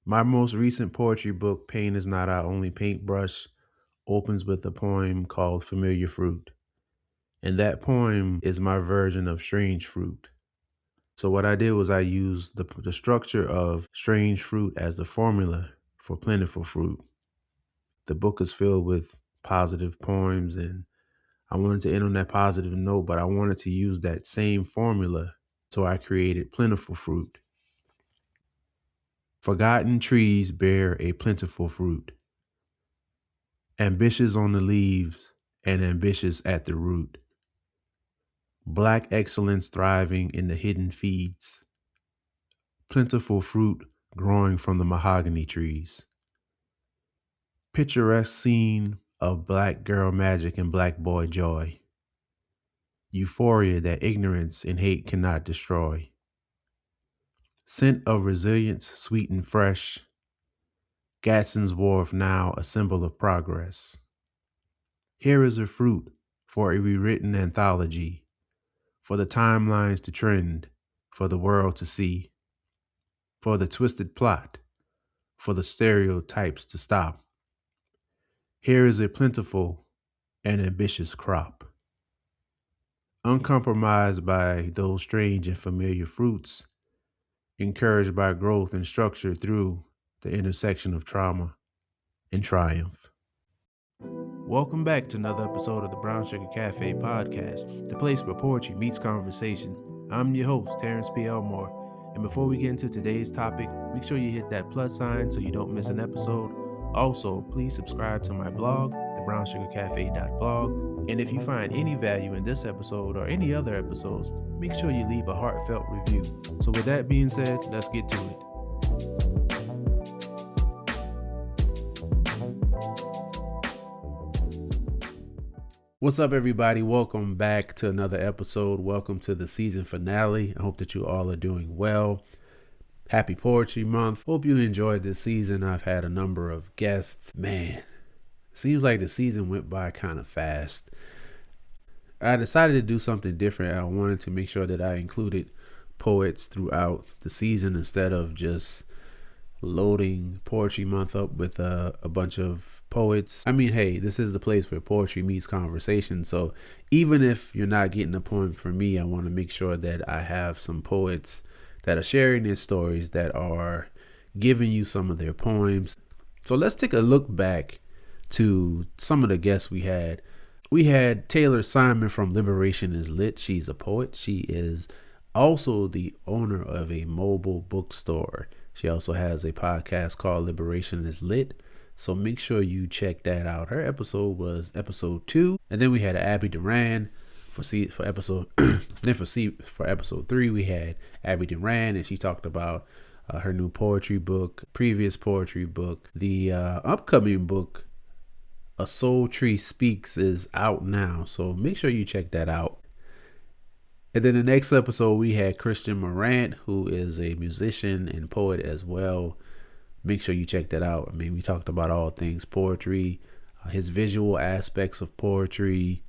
My most recent poetry book, Pain Is Not Our Only Paintbrush, opens with a poem called Familiar Fruit. And that poem is my version of Strange Fruit. So what I did was I used the structure of Strange Fruit as the formula for Plentiful Fruit. The book is filled with positive poems, and I wanted to end on that positive note, but I wanted to use that same formula. So I created Plentiful Fruit. Forgotten trees bear a plentiful fruit, ambitious on the leaves and ambitious at the root. Black excellence thriving in the hidden feeds, plentiful fruit growing from the mahogany trees. Picturesque scene of black girl magic and black boy joy. Euphoria that ignorance and hate cannot destroy. Scent of resilience, sweet and fresh. Gadsden's Wharf now a symbol of progress. Here is a fruit for a rewritten anthology, for the timelines to trend, for the world to see, for the twisted plot, for the stereotypes to stop. Here is a plentiful and ambitious crop. Uncompromised by those strange and familiar fruits, encouraged by growth and structure through the intersection of trauma and triumph. Welcome back to another episode of the Brown Sugar Cafe podcast, the place where poetry meets conversation. I'm your host, Terrence P. Elmore, and before we get into today's topic, make sure you hit that plus sign so you don't miss an episode. Also, please subscribe to my blog, thebrownssugarcafe.blog, and if you find any value in this episode or any other episodes, make sure you leave a heartfelt review. So with that being said, let's get to it. What's up, everybody? Welcome back to another episode. Welcome to the season finale. I hope that you all are doing well. Happy Poetry Month. Hope you enjoyed this season. I've had a number of guests. Man, seems like the season went by kind of fast. I decided to do something different. I wanted to make sure that I included poets throughout the season instead of just loading Poetry Month up with a bunch of poets. I mean, hey, this is the place where poetry meets conversation. So even if you're not getting a poem from me, I want to make sure that I have some poets that are sharing their stories, that are giving you some of their poems. So let's take a look back to some of the guests we had. We had Taylor Simon from Liberation is Lit. She's a poet. She is also the owner of a mobile bookstore. She also has a podcast called Liberation is Lit. So make sure you check that out. Her episode was episode 2. And then we had Abby Duran for episode for episode 3 we had Abby Duran, and she talked about her new poetry book, previous poetry book. The upcoming book, A Soul Tree Speaks, is out now. So make sure you check that out. And then the next episode, we had Christian Morant, who is a musician and poet as well. Make sure you check that out. I mean, we talked about all things poetry, his visual aspects of poetry.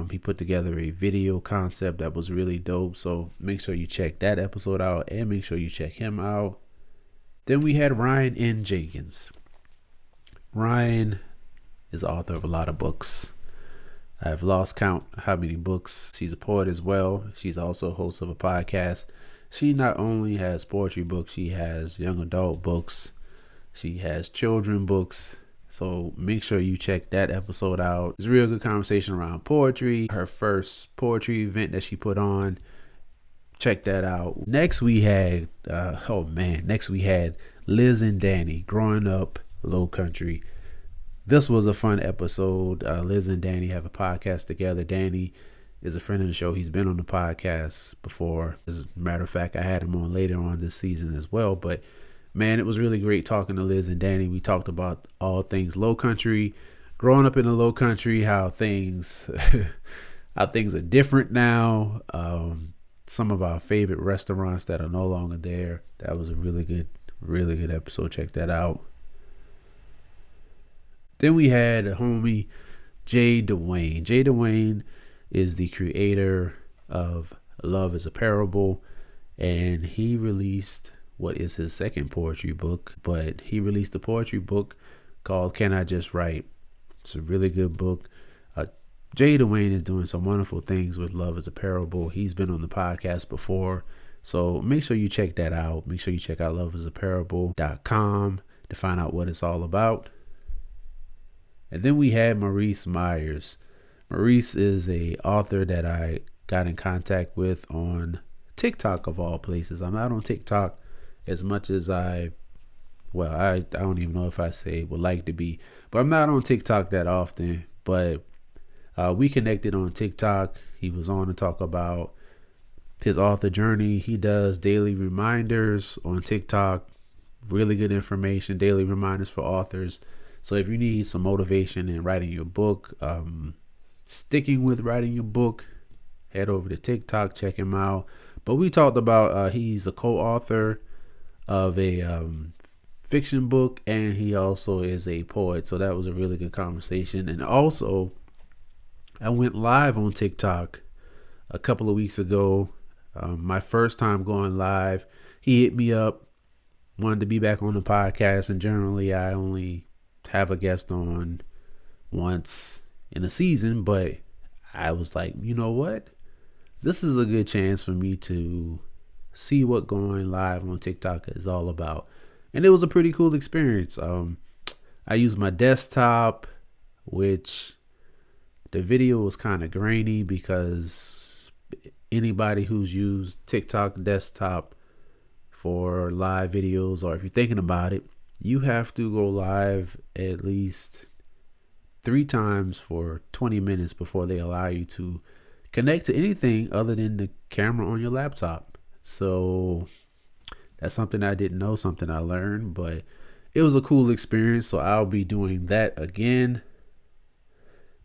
He put together a video concept that was really dope. So make sure you check that episode out and make sure you check him out. Then we had Ryan N. Jenkins. Ryan is the author of a lot of books. I've lost count how many books. She's a poet as well. She's also a host of a podcast. She not only has poetry books, she has young adult books. She has children books. So make sure you check that episode out. It's a real good conversation around poetry. Her first poetry event that she put on. Check that out. Next we had, Liz and Danny, Growing Up Low Country. This was a fun episode. Liz and Danny have a podcast together. Danny is a friend of the show. He's been on the podcast before. As a matter of fact, I had him on later on this season as well. But man, it was really great talking to Liz and Danny. We talked about all things low country, growing up in the low country, how things are different now. Some of our favorite restaurants that are no longer there. That was a really good episode. Check that out. Then we had a homie, Jay Dwayne. Jay Dwayne is the creator of Love is a Parable, and he released what is his second poetry book, but he released a poetry book called Can I Just Write? It's a really good book. Jay Dwayne is doing some wonderful things with Love is a Parable. He's been on the podcast before, so make sure you check that out. Make sure you check out loveisaparable.com to find out what it's all about. And then we had Maurice Myers. Maurice is a author that I got in contact with on TikTok of all places. I'm not on TikTok as much as I don't even know if I say would like to be, but I'm not on TikTok that often. But we connected on TikTok. He was on to talk about his author journey. He does daily reminders on TikTok. Really good information, daily reminders for authors. So if you need some motivation in writing your book, sticking with writing your book, head over to TikTok, check him out. But we talked about he's a co-author of a fiction book, and he also is a poet. So that was a really good conversation. And also, I went live on TikTok a couple of weeks ago. My first time going live. He hit me up, wanted to be back on the podcast, and generally I only have a guest on once in a season, but I was like, you know what? This is a good chance for me to see what going live on TikTok is all about. And it was a pretty cool experience. I used my desktop, which the video was kind of grainy because anybody who's used TikTok desktop for live videos, or if you're thinking about it, you have to go live at least 3 times for 20 minutes before they allow you to connect to anything other than the camera on your laptop. So that's something I didn't know, something I learned, but it was a cool experience. So I'll be doing that again.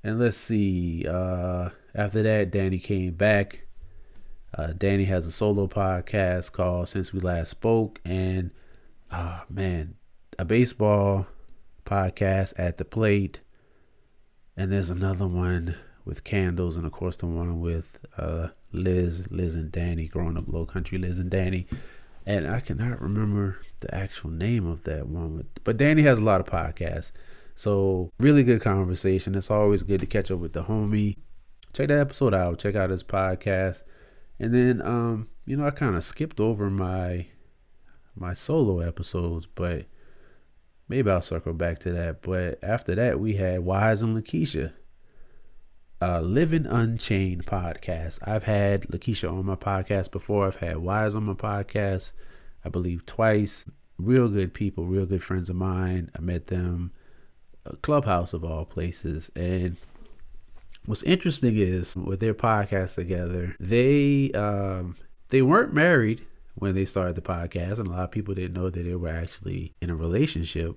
And let's see, after that, Danny came back. Danny has a solo podcast called Since We Last Spoke, and a baseball podcast, At the Plate. And there's another one with candles, and of course the one with Liz and Danny, Growing Up Low Country, Liz and Danny. And I cannot remember the actual name of that one, but Danny has a lot of podcasts. So really good conversation. It's always good to catch up with the homie. Check that episode out. Check out his podcast. And then, I kind of skipped over my solo episodes, but maybe I'll circle back to that. But after that, we had Wise and Lakeisha, Living Unchained podcast. I've had Lakeisha on my podcast before. I've had Wise on my podcast, I believe twice. Real good people, real good friends of mine. I met them Clubhouse of all places. And what's interesting is with their podcast together, they weren't married when they started the podcast, and a lot of people didn't know that they were actually in a relationship,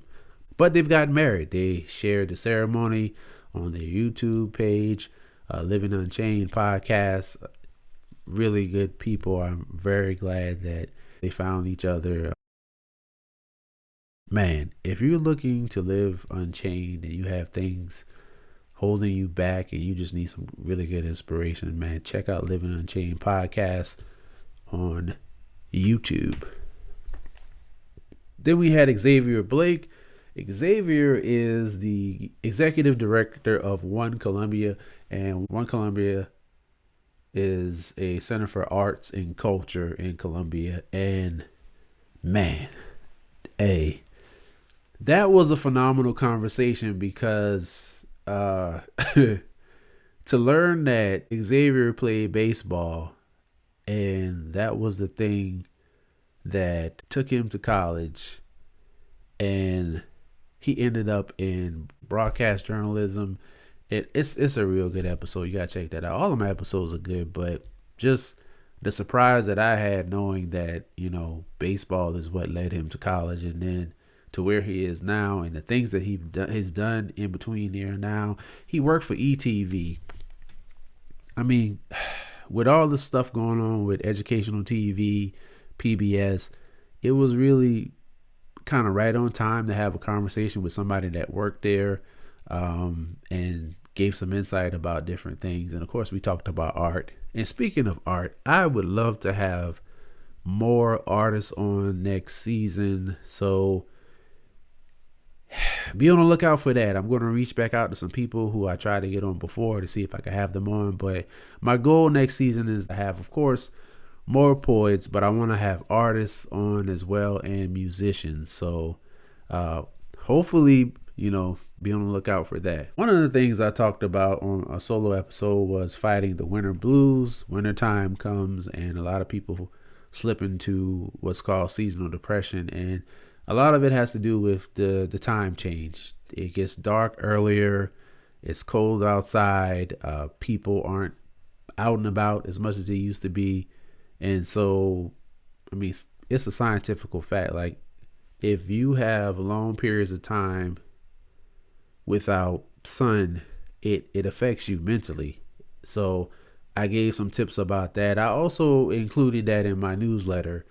but they've gotten married. They shared the ceremony on their YouTube page, Living Unchained podcast. Really good people. I'm very glad that they found each other. Man, if you're looking to live unchained and you have things holding you back and you just need some really good inspiration, man, check out Living Unchained podcast on YouTube. Then we had Xavier Blake. Xavier is the executive director of One Columbia, and One Columbia is a center for arts and culture in Columbia. And man, that was a phenomenal conversation because to learn that Xavier played baseball, and that was the thing that took him to college, and he ended up in broadcast journalism. It's a real good episode. You gotta check that out. All of my episodes are good, but just the surprise that I had knowing that, baseball is what led him to college, and then to where he is now, and the things that he's done in between there and now. He worked for ETV. I mean, with all the stuff going on with educational TV, PBS, it was really kind of right on time to have a conversation with somebody that worked there, and gave some insight about different things. And of course, we talked about art. And speaking of art, I would love to have more artists on next season. So be on the lookout for that. I'm going to reach back out to some people who I tried to get on before to see if I could have them on. But my goal next season is to have, of course, more poets, but I want to have artists on as well and musicians. So hopefully, be on the lookout for that. One of the things I talked about on a solo episode was fighting the winter blues. Winter time comes and a lot of people slip into what's called seasonal depression, and a lot of it has to do with the time change. It gets dark earlier, it's cold outside, people aren't out and about as much as they used to be. And so, I mean, it's a scientific fact. Like, if you have long periods of time without sun, it affects you mentally. So I gave some tips about that. I also included that in my newsletter.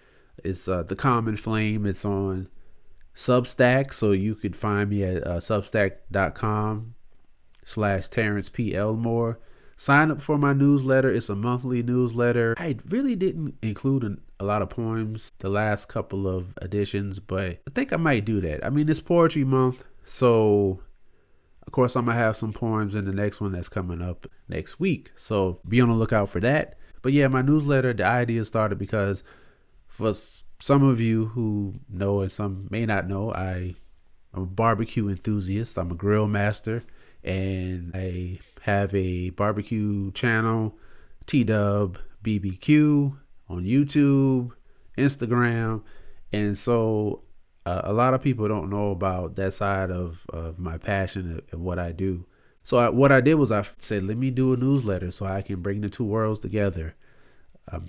It's The Common Flame. It's on Substack, so you could find me at substack.com/Terrence P. Elmore. Sign up for my newsletter. It's a monthly newsletter. I really didn't include a lot of poems the last couple of editions, but I think I might do that. I mean, it's poetry month, so of course I'm gonna have some poems in the next one that's coming up next week, so be on the lookout for that. But yeah, my newsletter, the idea started because for some of you who know and some may not know, I'm a barbecue enthusiast. I'm a grill master, and I have a barbecue channel, T-Dubb BBQ, on YouTube, Instagram. And so a lot of people don't know about that side of my passion and what I do. So what I did was I said, let me do a newsletter so I can bring the two worlds together.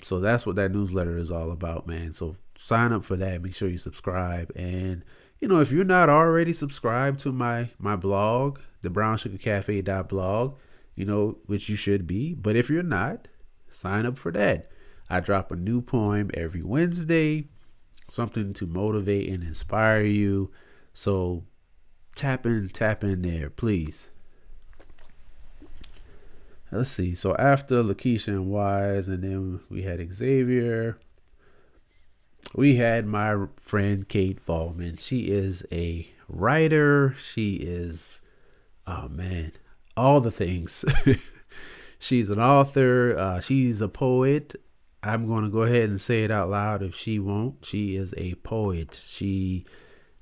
So that's what that newsletter is all about, man. So sign up for that. Make sure you subscribe. And, if you're not already subscribed to my blog, the brownsugarcafe.blog, which you should be. But if you're not, sign up for that. I drop a new poem every Wednesday, something to motivate and inspire you. So tap in there, please. Let's see. So after Lakeisha and Wise, and then we had Xavier, we had my friend Kate Volman. She is a writer. She is, all the things. She's an author. She's a poet. I'm going to go ahead and say it out loud if she won't. She is a poet. She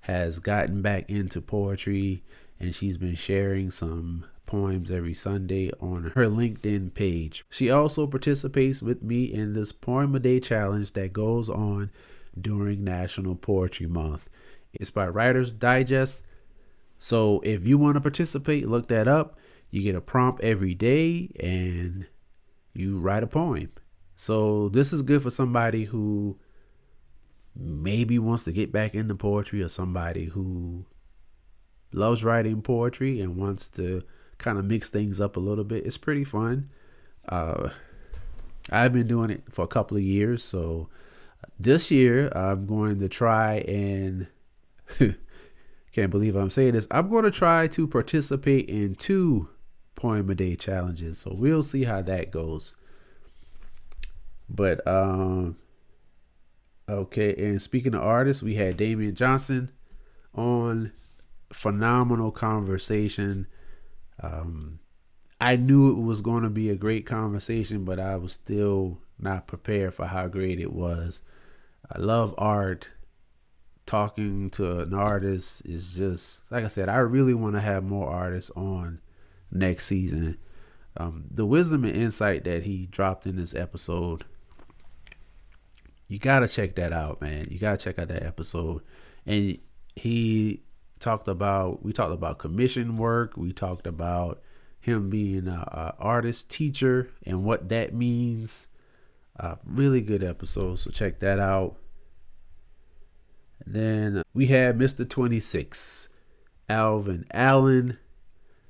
has gotten back into poetry, and she's been sharing some poems every Sunday on her LinkedIn page. She also participates with me in this Poem a Day challenge that goes on during National Poetry Month. It's by Writer's Digest. So if you want to participate, look that up. You get a prompt every day and you write a poem. So this is good for somebody who maybe wants to get back into poetry, or somebody who loves writing poetry and wants to kind of mix things up a little bit. It's pretty fun. I've been doing it for a couple of years. So this year I'm going to try and can't believe I'm saying this. I'm going to try to participate in 2 Poem a Day challenges. So we'll see how that goes. But okay, and speaking of artists, we had Damian Johnson on. Phenomenal conversation. I knew it was going to be a great conversation, but I was still not prepared for how great it was. I love art. Talking to an artist is just, like I said, I really want to have more artists on next season. The wisdom and insight that he dropped in this episode, you got to check that out, man. You got to check out that episode. And we talked about commission work. We talked about him being an artist teacher and what that means. Really good episode, so check that out. And then we had Mr. 26, Alvin Allen.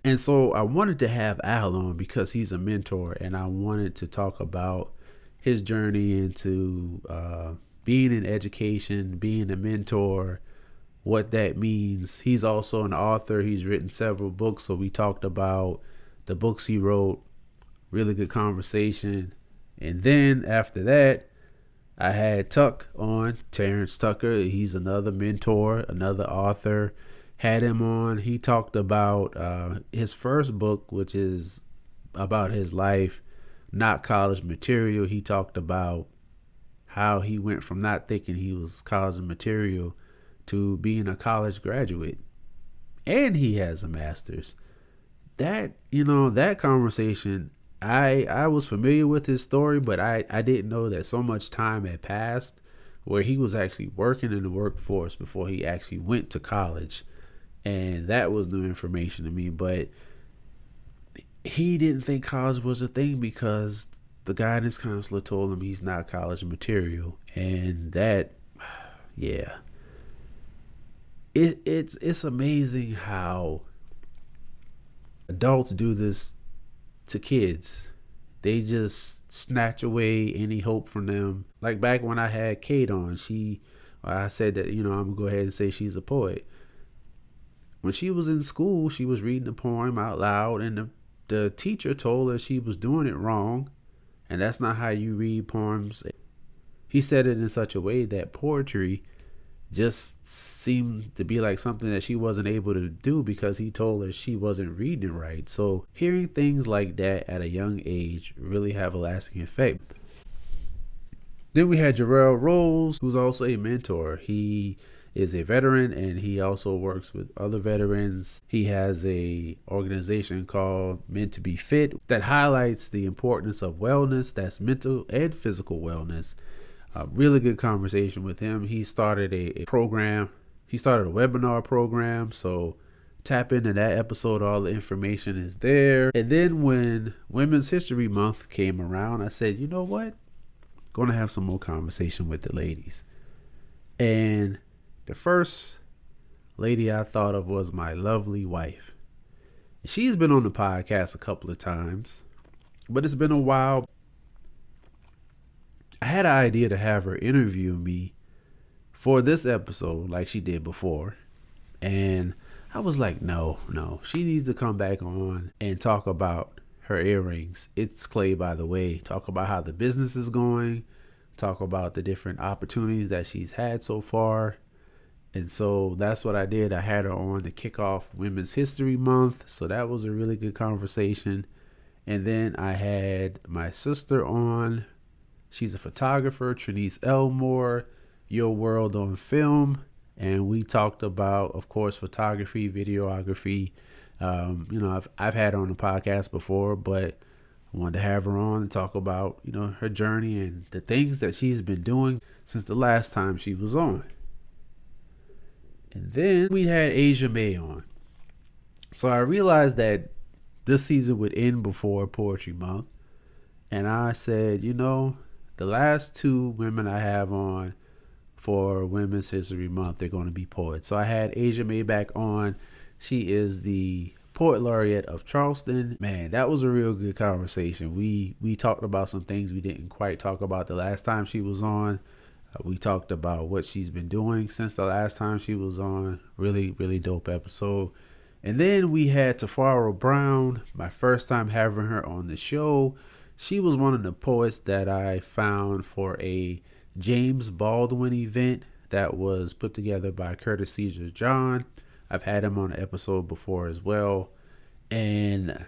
And so I wanted to have Al on because he's a mentor, and I wanted to talk about his journey into being in education, being a mentor, what that means. He's also an author. He's written several books, so we talked about the books he wrote. Really good conversation. And then after that, I had Tuck on, Terrence Tucker. He's another mentor, another author. Had him on. He talked about his first book, which is about his life, not college material. He talked about how he went from not thinking he was college material to being a college graduate. And he has a master's. That conversation, I was familiar with his story, but I didn't know that so much time had passed where he was actually working in the workforce before he actually went to college. And that was new information to me. But he didn't think college was a thing because the guidance counselor told him he's not college material. And that, yeah. It's amazing how adults do this to kids. They just snatch away any hope from them. Like back when I had Kate on, I said that, I'm gonna go ahead and say she's a poet. When she was in school, she was reading a poem out loud, and the teacher told her she was doing it wrong, and that's not how you read poems. He said it in such a way that poetry just seemed to be like something that she wasn't able to do because he told her she wasn't reading it right. So hearing things like that at a young age really have a lasting effect. Then we had Jarrell Rose, who's also a mentor. He is a veteran and he also works with other veterans. He has a organization called Meant to Be Fit that highlights the importance of wellness, that's mental and physical wellness. A really good conversation with him. He started a program. He started a webinar program. So tap into that episode. All the information is there. And then when Women's History Month came around, I said, you know what? Going to have some more conversation with the ladies. And the first lady I thought of was my lovely wife. She's been on the podcast a couple of times, but it's been a while. I had an idea to have her interview me for this episode like she did before. And I was like, no, she needs to come back on and talk about her earrings. It's Clay, by the way. Talk about how the business is going. Talk about the different opportunities that she's had so far. And so that's what I did. I had her on to kick off Women's History Month. So that was a really good conversation. And then I had my sister on. She's a photographer, Trinice Elmore, Your World on Film. And we talked about, of course, photography, videography. I've had her on the podcast before, but I wanted to have her on and talk about, her journey and the things that she's been doing since the last time she was on. And then we had Asia May on. So I realized that this season would end before Poetry Month. And I said, the last two women I have on for Women's History Month, they're going to be poets. So I had Asia May back on. She is the Poet Laureate of Charleston. Man, that was a real good conversation. We talked about some things we didn't quite talk about the last time she was on. We talked about what she's been doing since the last time she was on. Really, really dope episode. And then we had Tafara Brown, my first time having her on the show. She was one of the poets that I found for a James Baldwin event that was put together by Curtis Caesar John. I've had him on an episode before as well. And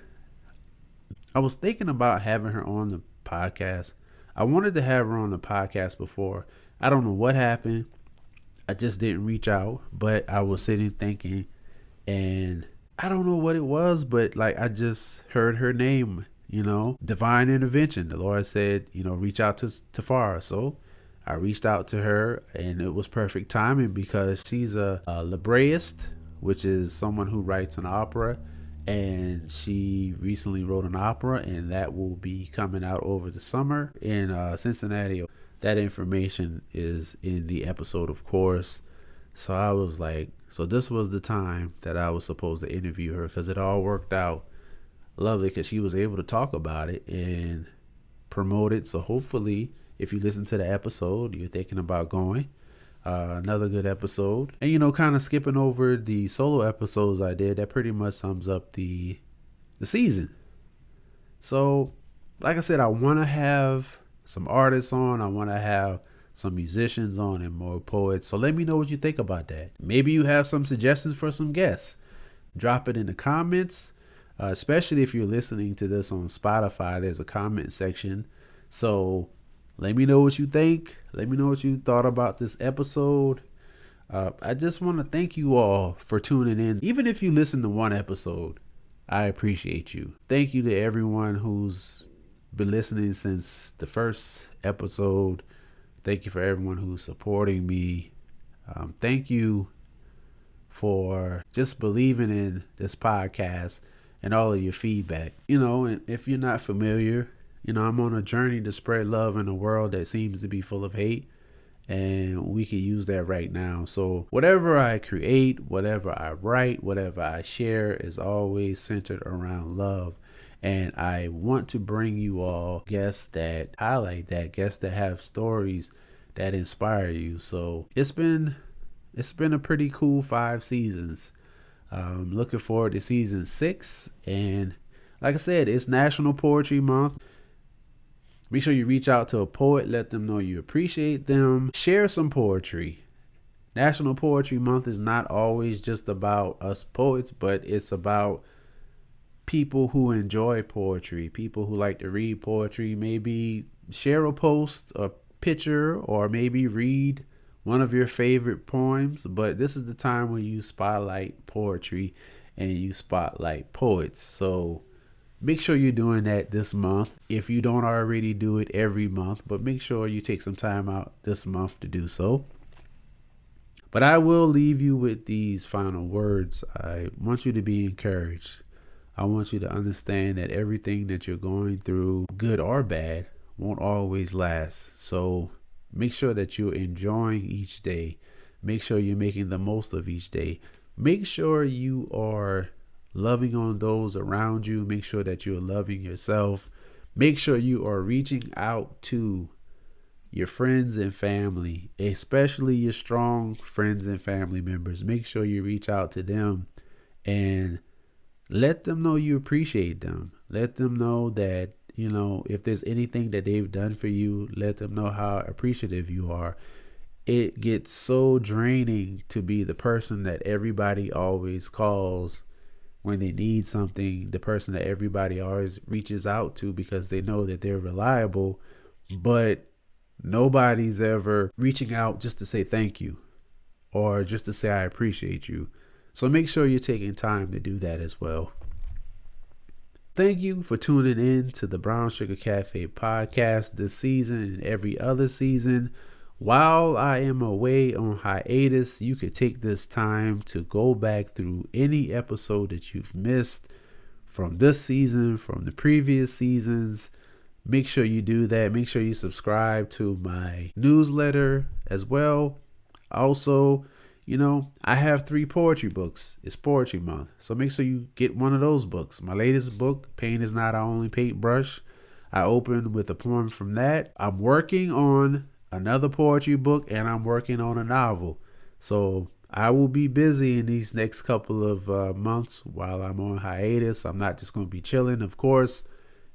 I was thinking about having her on the podcast. I wanted to have her on the podcast before. I don't know what happened. I just didn't reach out. But I was sitting thinking, and I don't know what it was, but I just heard her name. Divine intervention. The Lord said, reach out to Tafara. So I reached out to her, and it was perfect timing because she's a libreist, which is someone who writes an opera. And she recently wrote an opera, and that will be coming out over the summer in Cincinnati. That information is in the episode, of course. So I was like, so this was the time that I was supposed to interview her because it all worked out lovely because she was able to talk about it and promote it. So hopefully, if you listen to the episode, you're thinking about going. Another good episode. And, kind of skipping over the solo episodes I did, that pretty much sums up the season. So, like I said, I want to have some artists on. I want to have some musicians on and more poets. So let me know what you think about that. Maybe you have some suggestions for some guests. Drop it in the comments, especially if you're listening to this on Spotify. There's a comment section. So let me know what you think. Let me know what you thought about this episode. I just want to thank you all for tuning in. Even if you listen to one episode, I appreciate you. Thank you to everyone who's been listening since the first episode. Thank you for everyone who's supporting me. Thank you for just believing in this podcast and all of your feedback. And if you're not familiar, I'm on a journey to spread love in a world that seems to be full of hate. And we can use that right now. So whatever I create, whatever I write, whatever I share is always centered around love. And I want to bring you all guests that highlight that, guests that have stories that inspire you. So it's been a pretty cool 5 seasons. Looking forward to season 6. And like I said, it's National Poetry Month. Make sure you reach out to a poet. Let them know you appreciate them. Share some poetry. National Poetry Month is not always just about us poets, but it's about people who enjoy poetry, people who like to read poetry. Maybe share a post, a picture, or maybe read one of your favorite poems. But this is the time when you spotlight poetry and you spotlight poets. So make sure you're doing that this month. If you don't already do it every month, but make sure you take some time out this month to do so. But I will leave you with these final words. I want you to be encouraged. I want you to understand that everything that you're going through, good or bad, won't always last. So make sure that you're enjoying each day. Make sure you're making the most of each day. Make sure you are loving on those around you. Make sure that you're loving yourself. Make sure you are reaching out to your friends and family, especially your strong friends and family members. Make sure you reach out to them and let them know you appreciate them. Let them know that, if there's anything that they've done for you, let them know how appreciative you are. It gets so draining to be the person that everybody always calls when they need something, the person that everybody always reaches out to because they know that they're reliable, but nobody's ever reaching out just to say thank you or just to say I appreciate you. So make sure you're taking time to do that as well. Thank you for tuning in to the Brown Sugar Cafe podcast this season and every other season. While I am away on hiatus, you could take this time to go back through any episode that you've missed from this season, from the previous seasons. Make sure you do that. Make sure you subscribe to my newsletter as well. Also, I have 3 poetry books. It's Poetry Month. So make sure you get one of those books. My latest book, Paint is Not Our Only Paintbrush. I opened with a poem from that. I'm working on another poetry book and I'm working on a novel. So I will be busy in these next couple of months while I'm on hiatus. I'm not just going to be chilling. Of course,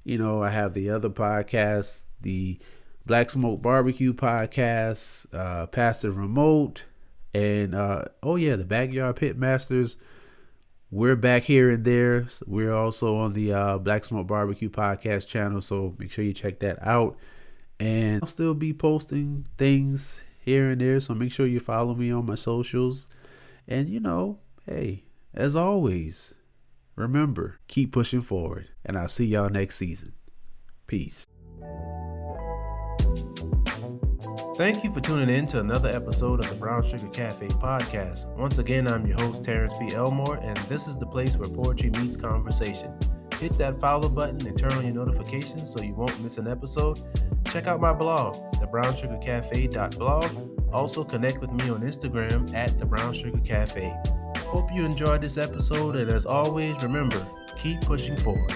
I have the other podcasts, the Black Smoke Barbecue podcast, Passive Remote, and the Backyard Pit Masters. We're back here and there. We're also on the Black Smoke Barbecue podcast channel, so make sure you check that out. And I'll still be posting things here and there, so make sure you follow me on my socials. And hey, as always, remember, keep pushing forward, and I'll see y'all next season. Peace. Thank you for tuning in to another episode of the Brown Sugar Cafe podcast. Once again, I'm your host, Terrence P. Elmore, and this is the place where poetry meets conversation. Hit that follow button and turn on your notifications so you won't miss an episode. Check out my blog, thebrownsugarcafe.blog. Also connect with me on Instagram at thebrownsugarcafe. Hope you enjoyed this episode, and as always, remember, keep pushing forward.